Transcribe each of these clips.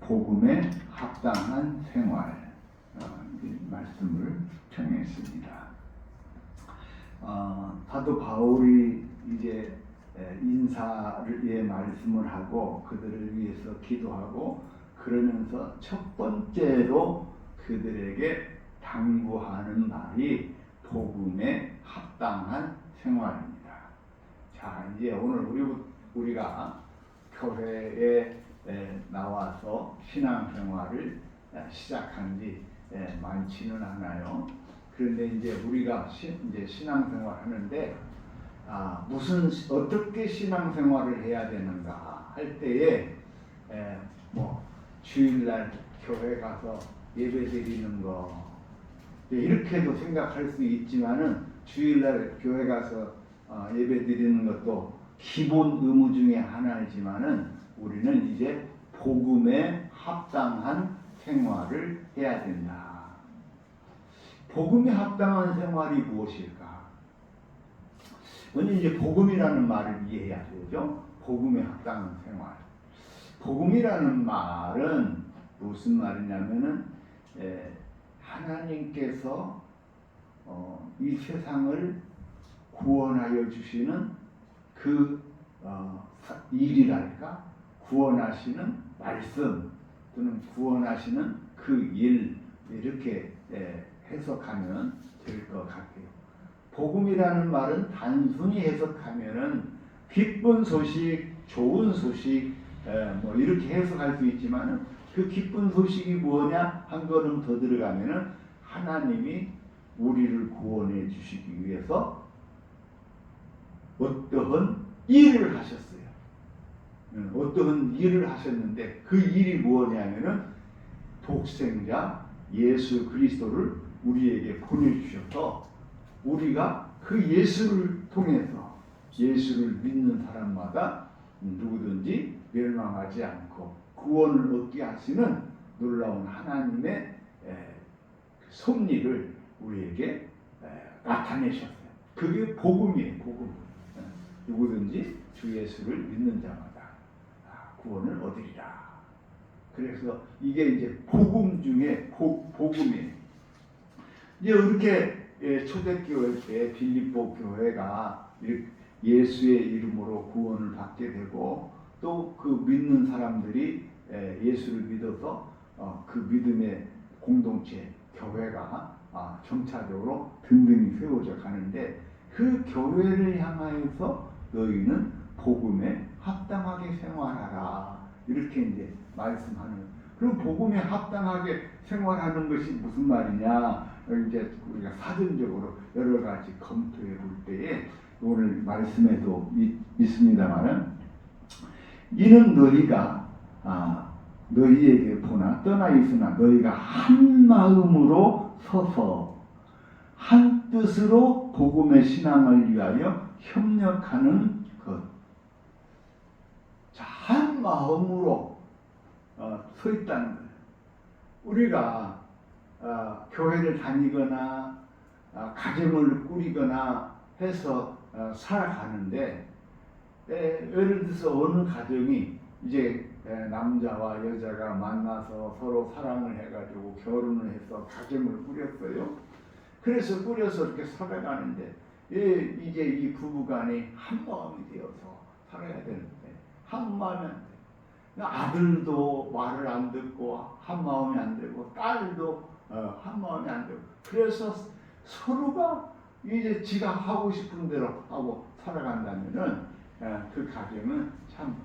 복음에 합당한 생활 이 말씀을 정했습니다. 사도 바울이 이제 인사의 말씀을 하고 그들을 위해서 기도하고 그러면서 첫 번째로 그들에게 당부하는 말이 복음에 합당한 생활입니다. 자, 이제 오늘 우리가 교회에 나와서 신앙생활을 시작한 지 많지는 않아요. 그런데 이제 우리가 이제 신앙생활 하는데 어떻게 신앙생활을 해야 되는가 할 때에 뭐 주일날 교회 가서 예배 드리는 거 이렇게도 생각할 수 있지만은 주일날 교회 가서 예배 드리는 것도 기본 의무 중에 하나이지만은 우리는 이제 복음에 합당한 생활을 해야 된다. 복음에 합당한 생활이 무엇일까? 먼저 이제 복음이라는 말을 이해해야 되죠. 복음에 합당한 생활. 복음이라는 말은 무슨 말이냐면은 하나님께서 이 세상을 구원하여 주시는 그 일이랄까? 구원하시는 말씀 또는 구원하시는 그 일 이렇게 해석하면 될 것 같아요. 복음이라는 말은 단순히 해석하면은 기쁜 소식, 좋은 소식 뭐 이렇게 해석할 수 있지만은 그 기쁜 소식이 뭐냐 한 걸음 더 들어가면은 하나님이 우리를 구원해 주시기 위해서 어떠한 일을 하셨어요. 어떠한 일을 하셨는데 그 일이 뭐냐면은 독생자 예수 그리스도를 우리에게 보내주셔서 우리가 그 예수를 통해서 예수를 믿는 사람마다 누구든지 멸망하지 않고 구원을 얻게 하시는 놀라운 하나님의 섭리를 우리에게 나타내셨어요. 그게 복음이에요. 복음. 누구든지 주 예수를 믿는 자마다 구원을 얻으리라. 그래서 이게 이제 복음 중에 복음이에요. 이제 이렇게 초대교회 때 빌립보 교회가 예수의 이름으로 구원을 받게 되고 또 그 믿는 사람들이 예수를 믿어서 그 믿음의 공동체 교회가 점차적으로 든든히 세워져 가는데 그 교회를 향하여서 너희는 복음에 합당하게 생활하라 이렇게 이제 말씀하는. 그럼 복음에 합당하게 생활하는 것이 무슨 말이냐? 이제 우리가 사전적으로 여러 가지 검토해 볼 때에 오늘 말씀에도 있습니다만은 이는 너희가 너희에게 보나 떠나 있으나 너희가 한 마음으로 서서 한 뜻으로 복음의 신앙을 위하여 협력하는 것. 자, 한 마음으로 서 있다는 거예요. 우리가 교회를 다니거나 가정을 꾸리거나 해서 살아가는데 예를 들어서 어느 가정이 이제 남자와 여자가 만나서 서로 사랑을 해가지고 결혼을 해서 가정을 꾸렸어요. 그래서 꾸려서 이렇게 살아가는데 이제 이 부부간이 한 마음이 되어서 살아야 되는데 한 마음이 안 돼. 아들도 말을 안 듣고 한 마음이 안 되고 딸도 한 마음이 안 되고 그래서 서로가 이제 지가 하고 싶은 대로 하고 살아간다면은 그 가정은 참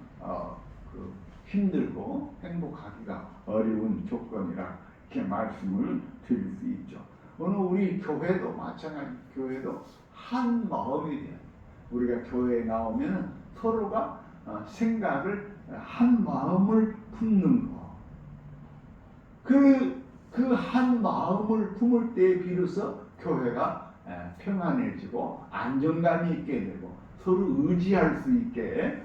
힘들고 행복하기가 어려운 조건이라 이렇게 말씀을 드릴 수 있죠. 오늘 우리 교회도 마찬가지. 교회도 한 마음이 돼요. 우리가 교회에 나오면 서로가 생각을 한 마음을 품는 거. 그 한 마음을 품을 때에 비로소 교회가 평안해지고 안정감이 있게 되고 서로 의지할 수 있게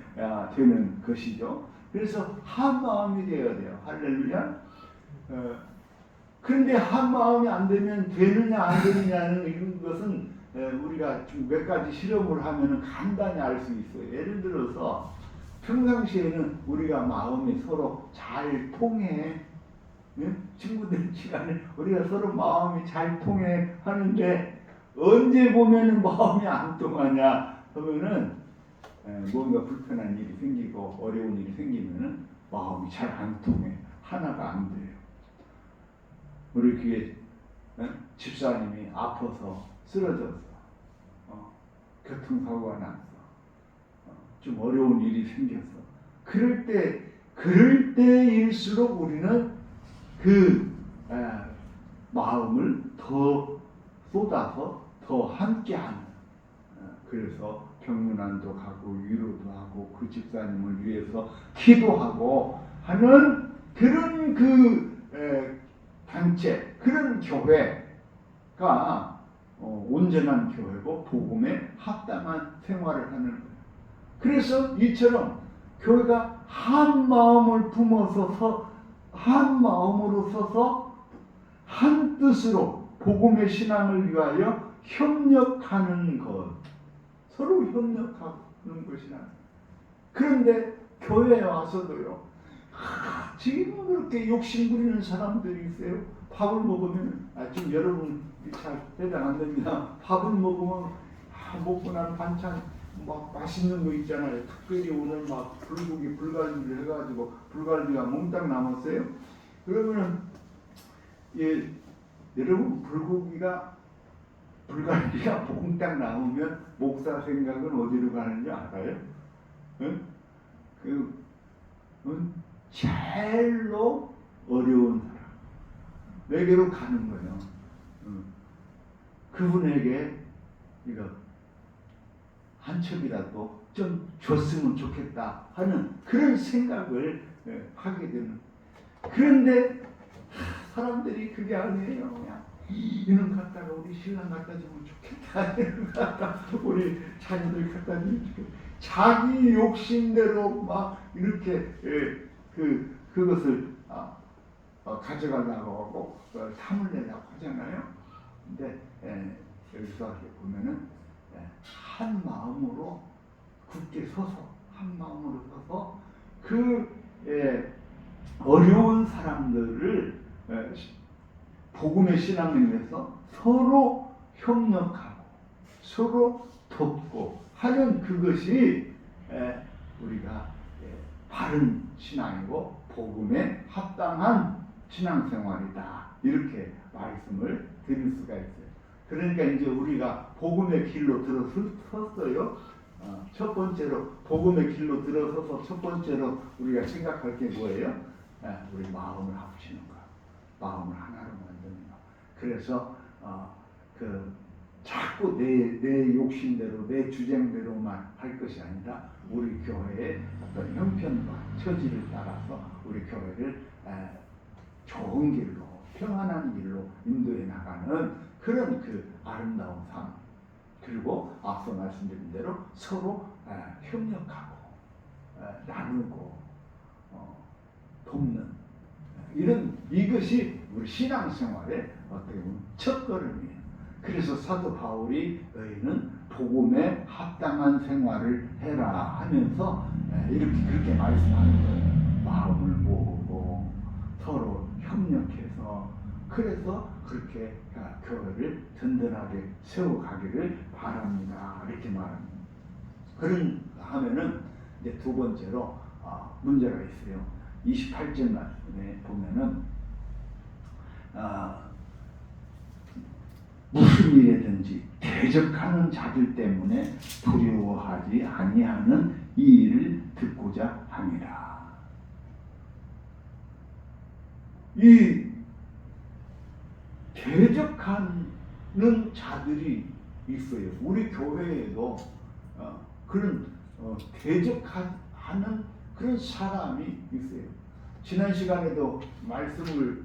되는 것이죠. 그래서 한 마음이 되어야 돼요. 할렐루야. 그런데 한 마음이 안 되면 되느냐 안 되느냐는 이런 것은 우리가 몇 가지 실험을 하면 간단히 알 수 있어요. 예를 들어서 평상시에는 우리가 마음이 서로 잘 통해. 예? 친구들 시간에 우리가 서로 마음이 잘 통해 하는데 언제 보면은 마음이 안 통하냐 하면은 뭔가 불편한 일이 생기고 어려운 일이 생기면은 마음이 잘 안 통해. 하나가 안 돼요. 우리 교회 집사님이 아파서 쓰러졌어. 교통사고가 났어. 좀 어려운 일이 생겼어. 그럴 때일수록 우리는 그 마음을 더 쏟아서 더 함께하는. 그래서 병문안도 가고 위로도 하고 그 집사님을 위해서 기도하고 하는 그런 단체, 그런 교회가 온전한 교회고 복음에 합당한 생활을 하는 거예요. 그래서 이처럼 교회가 한 마음을 품어서 한 마음으로 서서 한 뜻으로 복음의 신앙을 위하여 협력하는 것, 서로 협력하는 것이나. 그런데 교회에 와서도요, 지금 그렇게 욕심부리는 사람들이 있어요. 밥을 먹으면 좀 여러분 잘 해당 안 됩니다. 밥을 먹으면 먹고 난 반찬 막 맛있는 거 있잖아요. 특별히 오늘 막 불고기 불갈비를 해가지고 불갈비가 몽땅 남았어요. 그러면은 여러분 불갈비가 몽땅 남으면 목사 생각은 어디로 가는지 알아요? 응? 제일로 어려운 사람 내게로 가는 거예요. 그분에게 이거 한 첩이라도 좀 줬으면 좋겠다 하는 그런 생각을 하게 되는. 그런데 사람들이 그게 아니에요. 그냥 이놈 갖다가 우리 신랑 갖다 주면 좋겠다. 이놈 갖다 우리 자녀들 갖다 주면 좋겠다. 자기 욕심대로 막 이렇게 그것을 가져가려고 하고 탐을 내려고 하잖아요. 근데 여기서 보면은 한 마음으로 굳게 서서 한 마음으로 서서 어려운 사람들을 복음의 신앙을 위해서 서로 협력하고 서로 돕고 하는 그것이 우리가 바른 신앙이고 복음에 합당한 신앙생활이다. 이렇게 말씀을 드릴 수가 있어요. 그러니까 이제 우리가 복음의 길로 들어섰어요. 첫 번째로 복음의 길로 들어서서 첫 번째로 우리가 생각할 게 뭐예요? 우리 마음을 합치는 거, 마음을 하나로 만드는 거. 그래서 자꾸 내 욕심대로 내 주장대로만 할 것이 아니라 우리 교회의 어떤 형편과 처지를 따라서 우리 교회를 좋은 길로 평안한 길로 인도해 나가는 그런 아름다운 삶, 그리고 앞서 말씀드린 대로 서로 협력하고 나누고 돕는 이것이 우리 신앙생활의 어떻게 보면 첫걸음이에요. 그래서 사도 바울이 너희는 복음에 합당한 생활을 해라 하면서 그렇게 말씀하는 거예요. 마음을 모으고 서로 협력해서 그래서 그렇게 교회를 든든하게 세워가기를 바랍니다. 이렇게 말합니다. 그런 하면은 이제 두 번째로 문제가 있어요. 28절 말씀에 보면은 무슨 일이든지 대적하는 자들 때문에 두려워하지 아니하는 이 일을 듣고자 함이라. 이 대적하는 자들이 있어요. 우리 교회에도 그런 대적하는 그런 사람이 있어요. 지난 시간에도 말씀을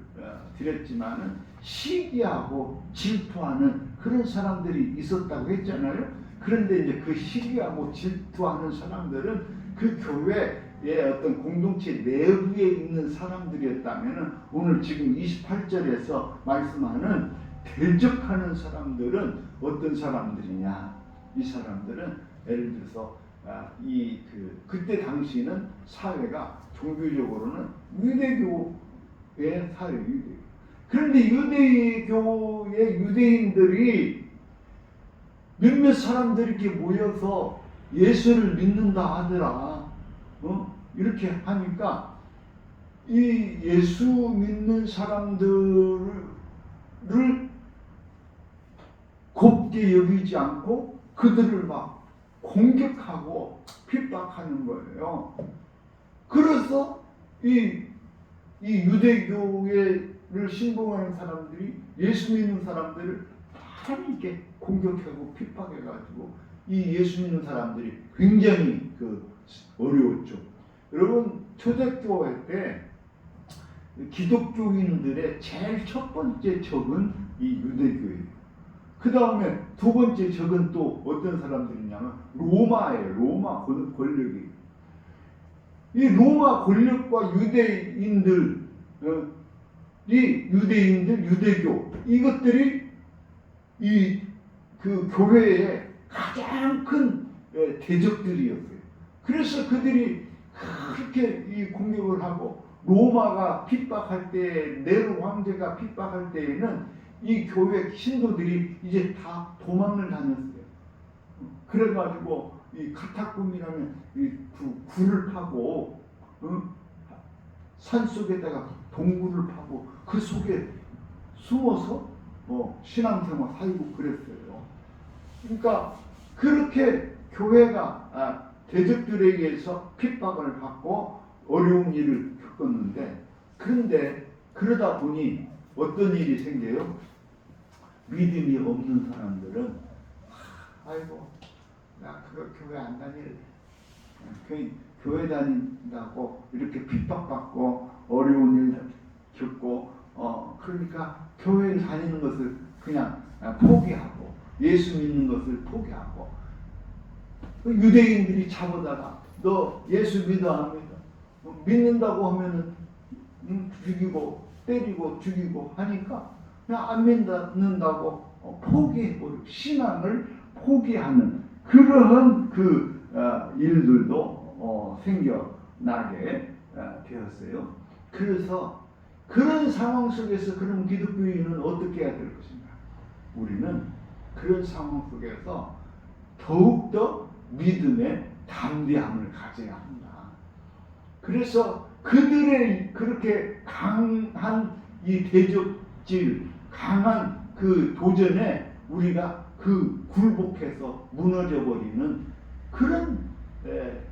드렸지만은 시기하고 질투하는 그런 사람들이 있었다고 했잖아요. 그런데 이제 그 시기하고 질투하는 사람들은 그 교회의 어떤 공동체 내부에 있는 사람들이었다면은 오늘 지금 28절에서 말씀하는 대적하는 사람들은 어떤 사람들이냐? 이 사람들은 예를 들어서 그때 당시는 사회가 종교적으로는 유대교의 사회, 유대교. 그런데 유대교의 유대인들이 몇몇 사람들이 이렇게 모여서 예수를 믿는다 하더라. 이렇게 하니까 이 예수 믿는 사람들을 곱게 여기지 않고 그들을 막 공격하고 핍박하는 거예요. 그래서 이 유대교를 신봉하는 사람들이 예수 믿는 사람들을 많이 이렇게 공격하고 핍박해가지고 이 예수 믿는 사람들이 굉장히 어려웠죠. 여러분, 초대교회 때 기독교인들의 제일 첫 번째 적은 이 유대교예요. 그 다음에 두 번째 적은 또 어떤 사람들이냐면 로마예요. 로마 권력이. 이 로마 권력과 유대인들, 유대교, 이것들이 그 교회의 가장 큰 대적들이었어요. 그래서 그들이 그렇게 이 공격을 하고 로마가 핍박할 때, 네로 황제가 핍박할 때에는 이 교회 신도들이 이제 다 도망을 다녔어요. 그래가지고 이 카타콤이라는 이 굴을 파고 산 속에다가 동굴을 파고 그 속에 숨어서 신앙생활 살고 그랬어요. 그러니까 그렇게 교회가 대적들에 의해서 핍박을 받고 어려운 일을 겪었는데, 그런데 그러다 보니 어떤 일이 생겨요? 믿음이 없는 사람들은 아이고 나 그거 교회 안 다닐래. 교회 다닌다고 이렇게 핍박받고 어려운 일 겪고 그러니까 교회를 다니는 것을 그냥 포기하고 예수 믿는 것을 포기하고, 유대인들이 잡아다가 너 예수 믿어 안 믿어? 믿는다고 하면은 죽이고 때리고 죽이고 하니까 그냥 안 믿는다고 포기해버리고 신앙을 포기하는 그러한 일들도 생겨나게 되었어요. 그래서 그런 상황 속에서 그런 기독교인은 어떻게 해야 될 것인가? 우리는 그런 상황 속에서 더욱더 믿음의 담대함을 가져야 합니다. 그래서 그들의 그렇게 강한 이 대적질, 강한 그 도전에 우리가 굴복해서 무너져버리는 그런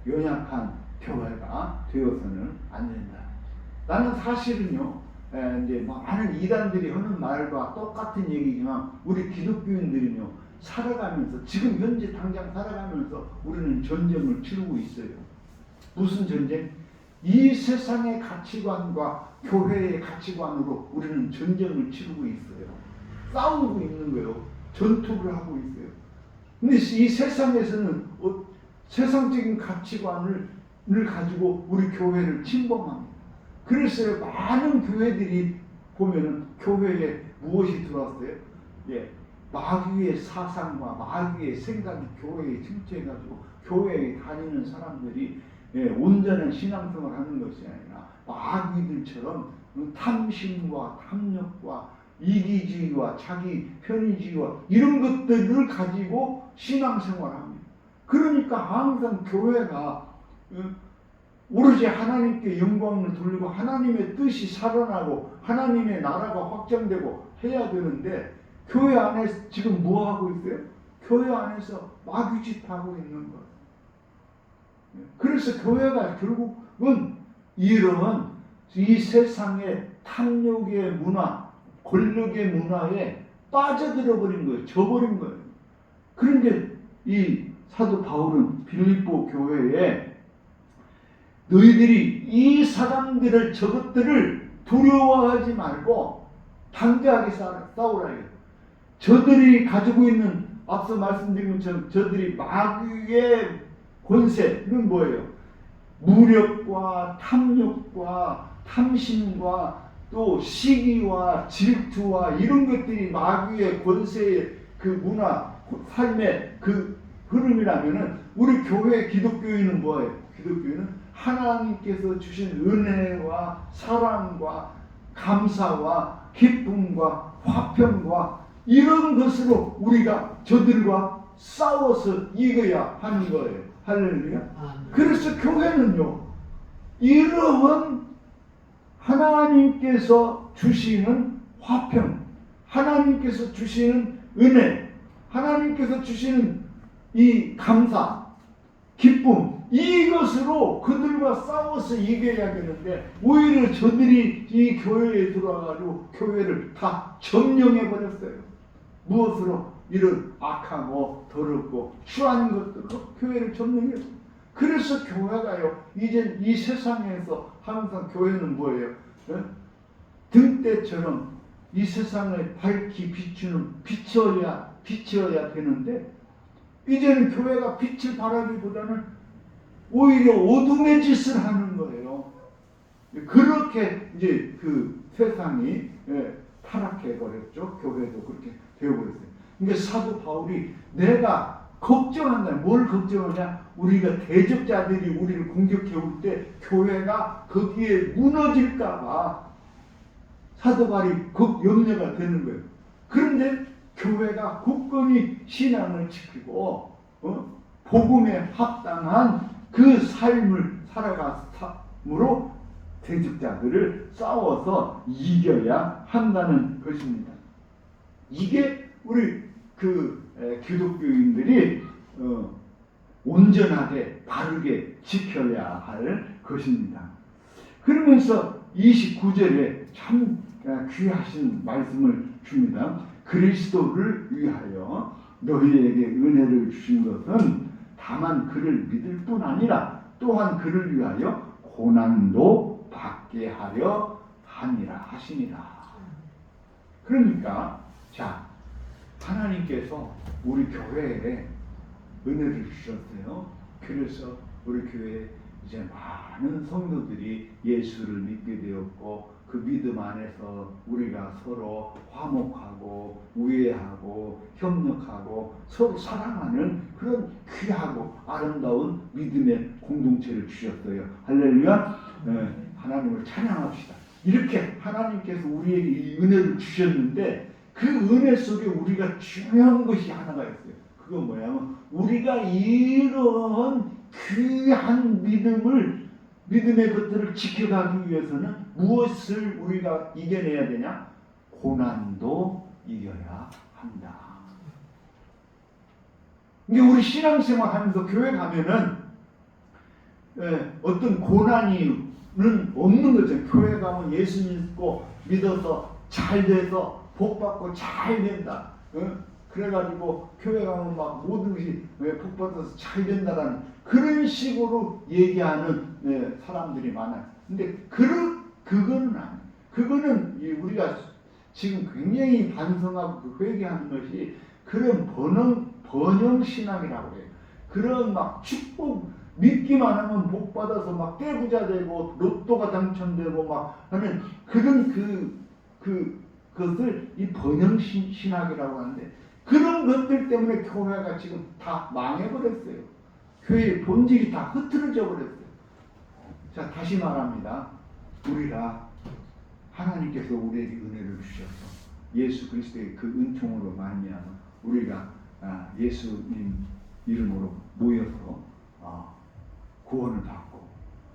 연약한 교회가 되어서는 안 된다. 나는 사실은요, 이제 많은 이단들이 하는 말과 똑같은 얘기지만 우리 기독교인들은요, 살아가면서 지금 현재 당장 살아가면서 우리는 전쟁을 치르고 있어요. 무슨 전쟁? 이 세상의 가치관과 교회의 가치관으로 우리는 전쟁을 치르고 있어요. 싸우고 있는 거예요. 전투를 하고 있어요. 근데 이 세상에서는 세상적인 가치관을 가지고 우리 교회를 침범합니다. 그래서 많은 교회들이 보면은 교회에 무엇이 들어왔어요? 마귀의 사상과 마귀의 생각이 교회에 침투해가지고 교회에 다니는 사람들이 온전한 신앙생활을 하는 것이 아니라 마귀들처럼 탐심과 탐욕과 이기주의와 자기 편의주의와 이런 것들을 가지고 신앙생활을 합니다. 그러니까 항상 교회가 오로지 하나님께 영광을 돌리고 하나님의 뜻이 살아나고 하나님의 나라가 확장되고 해야 되는데, 교회 안에서 지금 뭐 하고 있어요? 교회 안에서 마귀짓 하고 있는 거예요. 그래서 교회가 결국은 이런 이 세상의 탐욕의 문화, 권력의 문화에 빠져들어 버린 거예요. 져버린 거예요. 그런데 이 사도 바울은 빌립보 교회에 너희들이 이 사람들을, 저것들을 두려워하지 말고 담대하게 싸우라 해요. 저들이 가지고 있는, 앞서 말씀드린 것처럼 저들이 마귀의 권세는 뭐예요? 무력과 탐욕과 탐심과 또 시기와 질투와 이런 것들이 마귀의 권세의 그 문화, 삶의 그 흐름이라면은 우리 교회 기독교인은 뭐예요? 기독교인은 하나님께서 주신 은혜와 사랑과 감사와 기쁨과 화평과 이런 것으로 우리가 저들과 싸워서 이겨야 하는 거예요. 할렐루야. 그래서 교회는요, 이러한 하나님께서 주시는 화평, 하나님께서 주시는 은혜, 하나님께서 주시는 이 감사, 기쁨, 이것으로 그들과 싸워서 이겨야 되는데 오히려 저들이 이 교회에 들어와가지고 교회를 다 점령해 버렸어요. 무엇으로? 이런 악하고 더럽고 추한 것들로 교회를 점령해요. 그래서 교회가요, 이제 이 세상에서 항상 교회는 뭐예요? 등대처럼 이 세상을 밝히 비추는 빛이어야 되는데, 이제는 교회가 빛을 발하기보다는 오히려 어둠의 짓을 하는 거예요. 그렇게 이제 그 세상이 타락해 버렸죠. 교회도 그렇게 되어버렸어요. 그러니까 사도 바울이 내가 걱정한다. 뭘 걱정하냐? 우리가 대적자들이 우리를 공격해 올 때 교회가 거기에 무너질까봐 사도 바울이 염려가 되는 거예요. 그런데 교회가 굳건히 신앙을 지키고 복음에 합당한 그 삶을 살아감으로 대적자들을 싸워서 이겨야 한다는 것입니다. 이게 우리 기독교인들이 온전하게 바르게 지켜야 할 것입니다. 그러면서 29절에 참 귀하신 말씀을 줍니다. 그리스도를 위하여 너희에게 은혜를 주신 것은 다만 그를 믿을 뿐 아니라 또한 그를 위하여 고난도 받게 하려 하니라 하시니라. 그러니까 자, 하나님께서 우리 교회에 은혜를 주셨어요. 그래서 우리 교회에 이제 많은 성도들이 예수를 믿게 되었고, 그 믿음 안에서 우리가 서로 화목하고 우애하고 협력하고 서로 사랑하는 그런 귀하고 아름다운 믿음의 공동체를 주셨어요. 할렐루야. 하나님을 찬양합시다. 이렇게 하나님께서 우리에게 이 은혜를 주셨는데 그 은혜 속에 우리가 중요한 것이 하나가 있어요. 그건 뭐냐면 우리가 이런 귀한 믿음의 것들을 지켜가기 위해서는 무엇을 우리가 이겨내야 되냐? 고난도 이겨야 한다. 이게 우리 신앙생활 하면서 교회 가면은 어떤 고난이 없는 거죠. 교회 가면 예수 믿어서 잘 돼서 복 받고 잘 된다. 그래가지고 교회 가면 막 모든 것이 복 받아서 잘 된다라는 그런 식으로 얘기하는 사람들이 많아요. 근데 그거는 아니에요. 그거는 우리가 지금 굉장히 반성하고 회개하는 것이 그런 번영 신앙이라고 해요. 그런 막 축복 믿기만 하면 복 받아서 막 떼부자 되고 로또가 당첨되고 막 하는 그런 그것을 이 번영 신학이라고 하는데, 그런 것들 때문에 교회가 지금 다 망해버렸어요. 교회의 본질이 다 흐트러져 버렸어요. 자, 다시 말합니다. 우리가 하나님께서 우리에게 은혜를 주셔서 예수 그리스도의 그 은총으로 말미암아 우리가 예수님 이름으로 모여서 구원을 받고,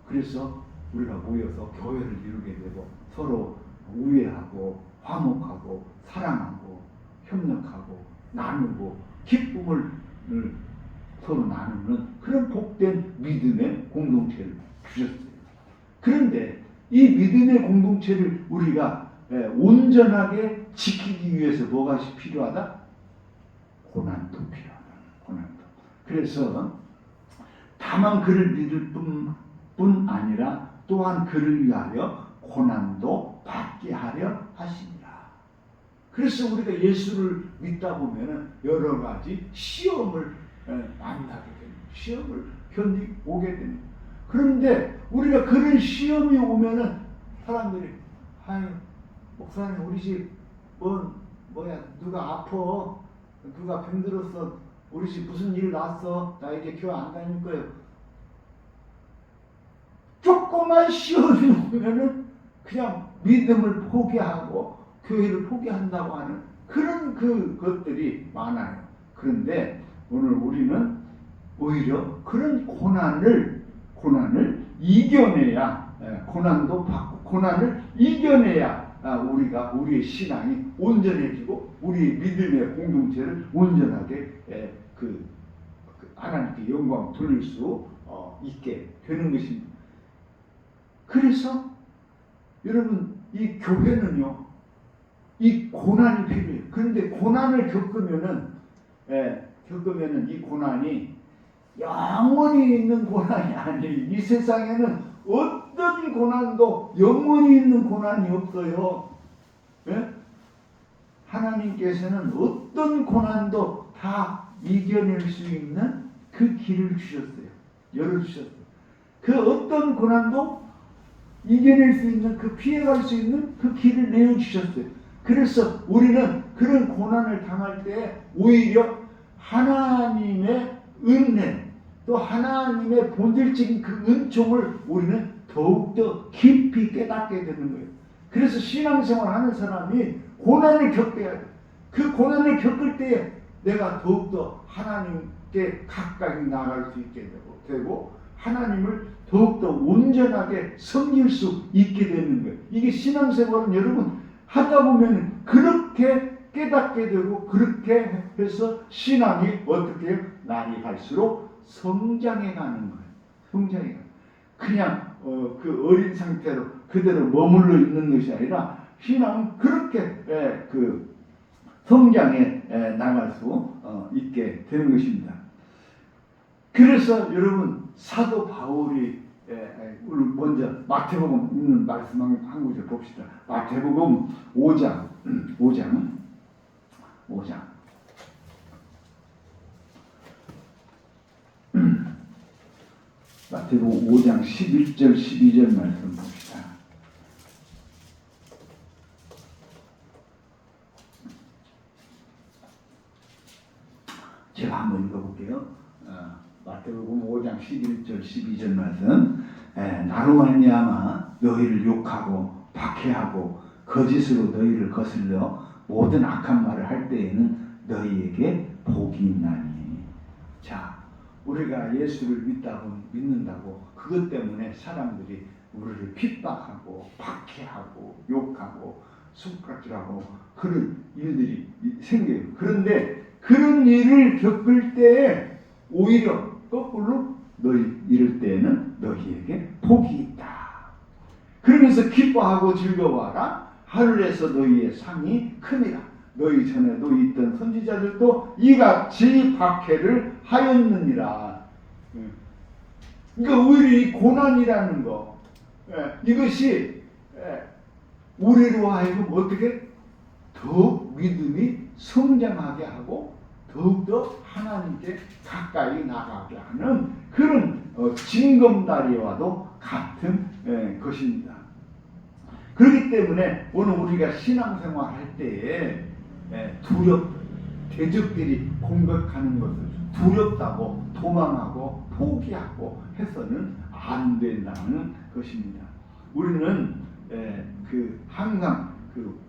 그래서 우리가 모여서 교회를 이루게 되고 서로 우애하고 화목하고 사랑하고 협력하고 나누고 기쁨을 서로 나누는 그런 복된 믿음의 공동체를 주셨어요. 그런데 이 믿음의 공동체를 우리가 온전하게 지키기 위해서 뭐가 필요하다? 고난도 필요하다. 고난도. 그래서 다만 그를 믿을 뿐 아니라 또한 그를 위하여 고난도 받게 하려 하시니라. 그래서 우리가 예수를 믿다 보면 여러 가지 시험을 만나게 됩니다. 시험을 견디게 됩니다. 그런데 우리가 그런 시험이 오면은 사람들이 아유 목사님 우리 집 누가 아파, 누가 병들었어, 우리 집 무슨 일 났어? 나 이제 교회 안 다닐 거예요. 조금만 시험이 오면은 그냥 믿음을 포기하고 교회를 포기한다고 하는 그런 그것들이 많아요. 그런데 오늘 우리는 오히려 그런 고난을 이겨내야, 고난도 받고 고난을 이겨내야 우리가 우리의 신앙이 온전해지고 우리의 믿음의 공동체를 온전하게 하나님께 영광 돌릴 수 있게 되는 것입니다. 그래서 여러분, 이 교회는요, 이 고난이 필요해요. 그런데 고난을 겪으면은 이 고난이 영원히 있는 고난이 아니에요. 이 세상에는 어떤 고난도 영원히 있는 고난이 없어요. 예? 하나님께서는 어떤 고난도 다 이겨낼 수 있는 그 길을 주셨어요. 열어주셨어요. 그 어떤 고난도 이겨낼 수 있는, 그 피해갈 수 있는 그 길을 내어주셨어요. 그래서 우리는 그런 고난을 당할 때 오히려 하나님의 은혜, 또 하나님의 본질적인 그 은총을 우리는 더욱더 깊이 깨닫게 되는 거예요. 그래서 신앙생활 하는 사람이 고난을 겪어야 돼. 그 고난을 겪을 때 내가 더욱더 하나님께 가까이 나아갈 수 있게 되고 하나님을 더욱더 온전하게 섬길 수 있게 되는 거예요. 이게 신앙생활은 여러분 하다 보면 그렇게 깨닫게 되고 그렇게 해서 신앙이 어떻게 날이 갈수록 성장해 가는 거예요. 성장해 가는 거예요. 그냥 그 어린 상태로 그대로 머물러 있는 것이 아니라 신앙은 그렇게 성장해 나갈 수 있게 되는 것입니다. 그래서 여러분 사도 바울이 먼저 마태복음 있는 말씀 한 구절 봅시다. 마태복음 5장 마태복음 5장 11절 12절 말씀 봅시다. 제가 한번 읽어볼게요. 마태복음 5장 11절 12절 말씀. 나로 말미암아 너희를 욕하고 박해하고 거짓으로 너희를 거슬려 모든 악한 말을 할 때에는 너희에게 복이 있나니. 자, 우리가 예수를 믿는다고 그것 때문에 사람들이 우리를 핍박하고 박해하고 욕하고 손가락질하고 그런 일들이 생겨요. 그런데 그런 일을 겪을 때에 오히려 거꾸로 이럴 때에는 너희에게 복이 있다. 그러면서 기뻐하고 즐거워하라. 하늘에서 너희의 상이 크니라. 너희 전에도 있던 선지자들도 이같이 박해를 하였느니라. 그러니까 오히려 이 고난이라는 거, 이것이 우리로 하여금 어떻게 더욱 믿음이 성장하게 하고 더욱더 하나님께 가까이 나가게 하는 그런 징검다리와도 같은 것입니다. 그렇기 때문에 오늘 우리가 신앙생활 할 때에 대적들이 공격하는 것을 두렵다고 도망하고 포기하고 해서는 안 된다는 것입니다. 우리는 항상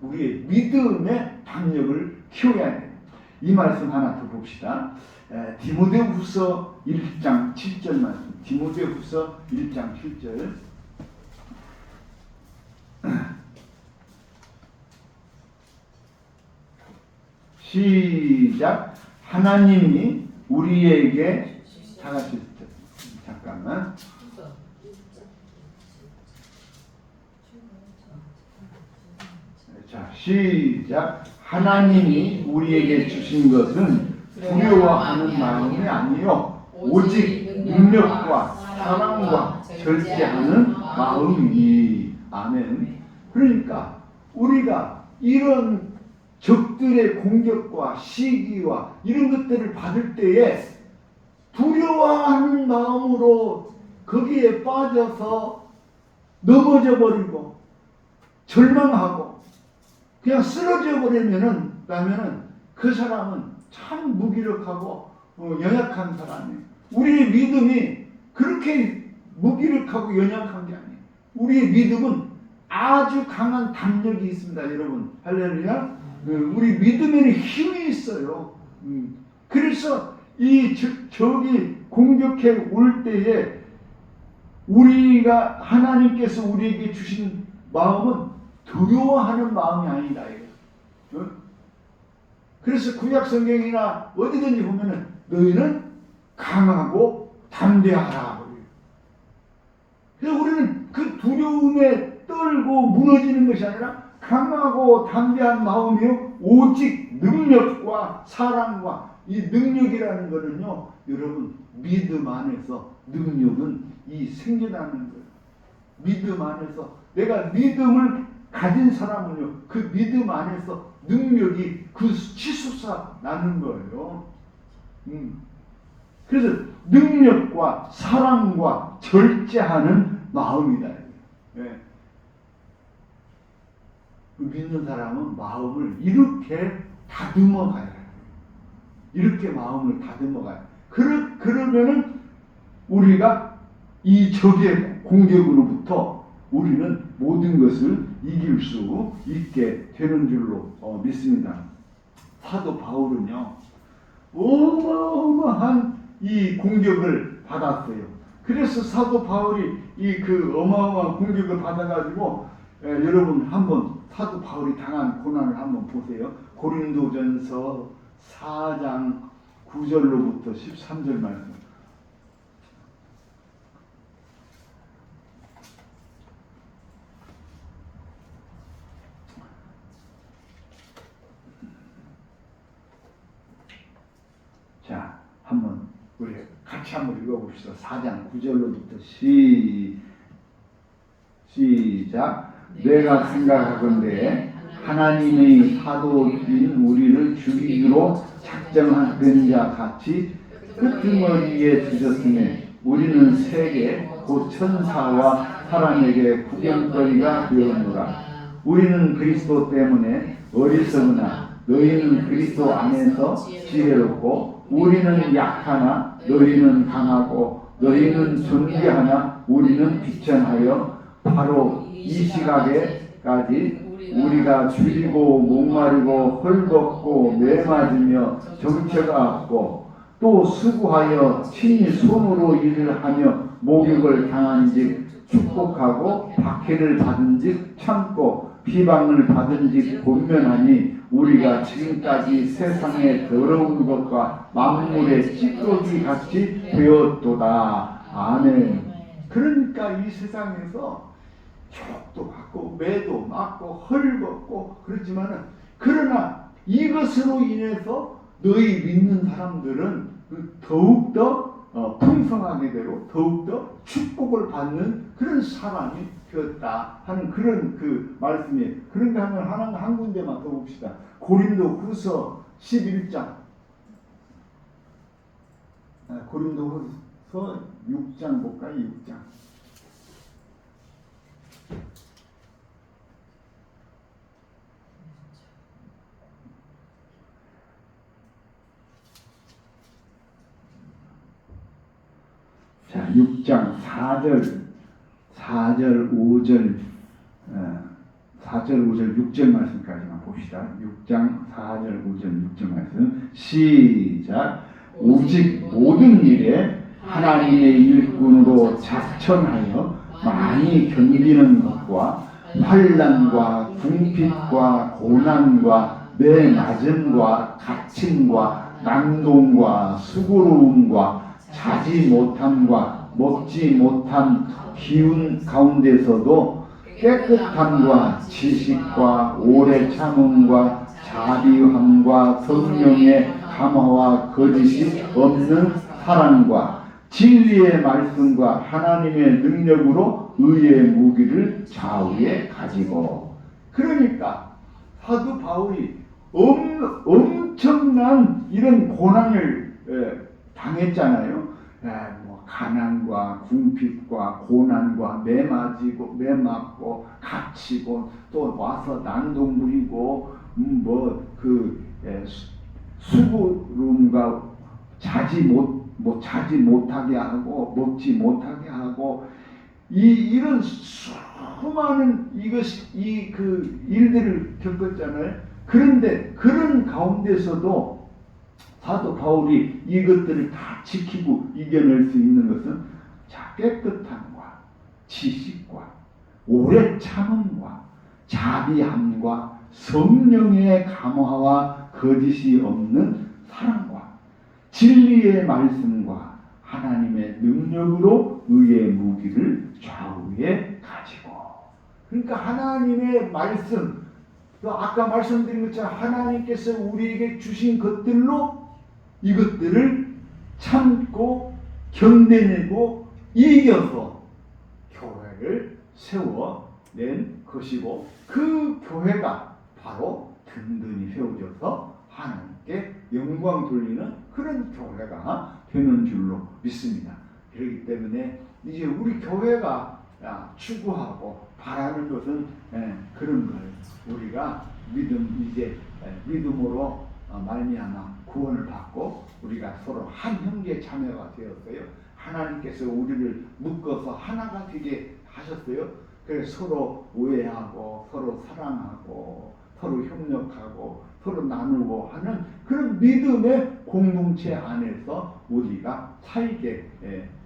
우리의 믿음의 담력을 키워야 돼요. 이 말씀 하나 더 봅시다. 디모데후서 1장 7절 말씀. 디모데후서 1장 7절. 시작. 하나님이 우리에게 다 같이 잠깐만. 자, 시작. 하나님이 우리에게 주신 것은 두려워하는 마음이 아니요 오직 능력과 사랑과 절제하는 마음이니. 아멘. 그러니까 우리가 이런 적들의 공격과 시기와 이런 것들을 받을 때에 두려워하는 마음으로 거기에 빠져서 넘어져 버리고 절망하고 그냥 쓰러져 버리면은 그 사람은 참 무기력하고 연약한 사람이에요. 우리의 믿음이 그렇게 무기력하고 연약한 게 아니에요. 우리의 믿음은 아주 강한 담력이 있습니다, 여러분. 할렐루야. 우리 믿음에는 힘이 있어요. 그래서 이 적이 공격해 올 때에 우리가 하나님께서 우리에게 주신 마음은 두려워하는 마음이 아니다. 그래서 구약 성경이나 어디든지 보면은 너희는 강하고 담대하라. 그래서 우리는 그 두려움에 떨고 무너지는 것이 아니라 강하고 담대한 마음이요 오직 능력과 사랑과 이 능력이라는 것은요 여러분 믿음 안에서 능력은 이 생겨나는 거예요. 믿음 안에서 내가 믿음을 가진 사람은요 그 믿음 안에서 능력이 그 치솟아 나는 거예요. 그래서 능력과 사랑과 절제하는 마음이다. 네. 믿는 사람은 마음을 이렇게 다듬어 가야 해요. 이렇게 마음을 다듬어 가야 해요. 그러면은 우리가 이 적의 공격으로부터 우리는 모든 것을 이길 수 있게 되는 줄로 믿습니다. 사도 바울은요 어마어마한 이 공격을 받았어요. 그래서 사도 바울이 이 그 어마어마한 공격을 받아가지고 여러분 한번 사도 바울이 당한 고난을 한번 보세요. 고린도전서 4장 9절로부터 13절 말씀. 자, 한번 우리 같이 한번 읽어봅시다. 4장 9절로부터 시작. 내가 생각하건대 하나님의 사도인 우리를 죽이기로 작정한 자 같이 끄트머리에 주셨으니 우리는 세계 곧 천사와 사람에게 구경거리가 되었노라. 우리는 그리스도 때문에 어리석으나 너희는 그리스도 안에서 지혜롭고 우리는 약하나 너희는 강하고 너희는 존귀하나 우리는 비천하여 바로 이 시각에까지 우리가 줄이고 목마르고 헐벗고 매맞으며 정처가 없고 또 수고하여 친히 손으로 일을 하며 목욕을 당한즉 축복하고 박해를 받은즉 참고 비방을 받은즉 권면하니 우리가 지금까지 세상의 더러운 것과 만물의 찌꺼기 같이 되었도다. 아멘. 그러니까 이 세상에서 촉도 받고 매도 맞고 헐벗고 그렇지만은 그러나 이것으로 인해서 너희 믿는 사람들은 더욱더 풍성하게 되고 더욱더 축복을 받는 그런 사람이 되었다 하는 그런 그 말씀이에요. 그런가 하면 한 군데만 더 봅시다. 고린도 후서 11장 고린도 후서 6장 볼까요? 6장 자, 6장 4절 5절 4절 5절 6절 말씀까지만 봅시다. 6장 4절 5절 6절 말씀 시작. 오직 모든 일에 하나님의 일꾼으로 작천하여 많이 견디는 것과 환난과 궁핍과 고난과 매맞음과 갇힘과 난동과 수고로움과 자지 못함과 먹지 못한 기운 가운데서도 깨끗함과 지식과 오래 참음과 자비함과 성령의 감화와 거짓이 없는 사랑과 진리의 말씀과 하나님의 능력으로 의의 무기를 좌우에 가지고. 그러니까 사도 바울이 엄청난 이런 고난을 당했잖아요. 뭐 가난과 궁핍과 고난과 매맞고 갇히고 또 와서 난동 부리고 수고름과 자지 못하게 하고 먹지 못하게 하고 이런 수많은 그 일들을 겪었잖아요. 그런데 그런 가운데서도 사도 바울이 이것들을 다 지키고 이겨낼 수 있는 것은 깨끗함과 지식과 오래 참음과 자비함과 성령의 감화와 거짓이 없는 사랑과 진리의 말씀과 하나님의 능력으로 의의 무기를 좌우에 가지고, 그러니까 하나님의 말씀, 또 아까 말씀드린 것처럼 하나님께서 우리에게 주신 것들로 이것들을 참고 견뎌내고 이겨서 교회를 세워낸 것이고, 그 교회가 바로 든든히 세워져서 하나님께 영광 돌리는 그런 교회가 되는 줄로 믿습니다. 그렇기 때문에 이제 우리 교회가 추구하고 바라는 것은 그런 거예요. 우리가 믿음으로 말미암아 구원을 받고 우리가 서로 한 형제 자매가 되었어요. 하나님께서 우리를 묶어서 하나가 되게 하셨어요. 그래서 서로 오해하고 서로 사랑하고 서로 협력하고 서로 나누고 하는 그런 믿음의 공동체 안에서 우리가 살게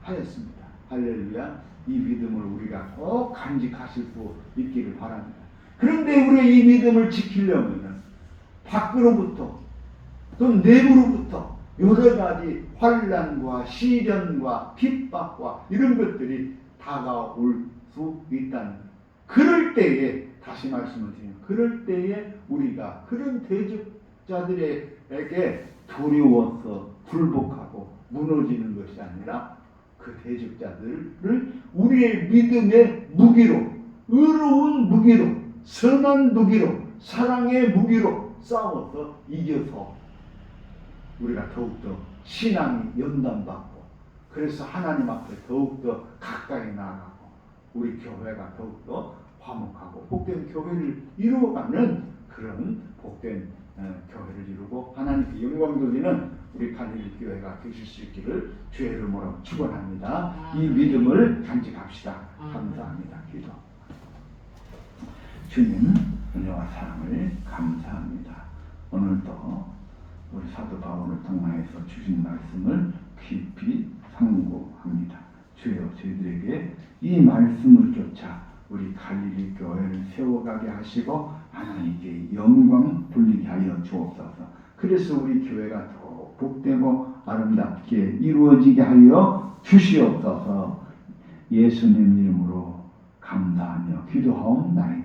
하였습니다. 할렐루야. 이 믿음을 우리가 꼭 간직하실 수 있기를 바랍니다. 그런데 우리 이 믿음을 지키려면 밖으로부터 또 내부로부터 여러 가지 환난과 시련과 핍박과 이런 것들이 다가올 수 있다는 거예요. 그럴 때에 다시 말씀을 드리면 그럴 때에 우리가 그런 대적자들에게 두려워서 굴복하고 무너지는 것이 아니라 그 대적자들을 우리의 믿음의 무기로, 의로운 무기로, 선한 무기로, 사랑의 무기로 싸워서 이겨서 우리가 더욱더 신앙이 연단받고, 그래서 하나님 앞에 더욱더 가까이 나아가고 우리 교회가 더욱더 화목하고 복된 교회를 이루어가는 그런 복된 교회를 이루고 하나님께 영광 돌리는 우리 갈릴리 교회가 되실 수 있기를 주의 이름으로 축원합니다. 이 믿음을 간직합시다. 감사합니다. 기도. 주님 은혜와 사랑을 감사합니다. 오늘도 우리 사도 바울을 통하여서 주신 말씀을 깊이 상고합니다. 주여, 저희들에게 이 말씀을 쫓아 우리 갈릴리 교회를 세워가게 하시고 하나님께 영광 돌리게 하여 주옵소서. 그래서 우리 교회가 더 복되고 아름답게 이루어지게 하여 주시옵소서. 예수님 이름으로 감사하며 기도하옵나이다.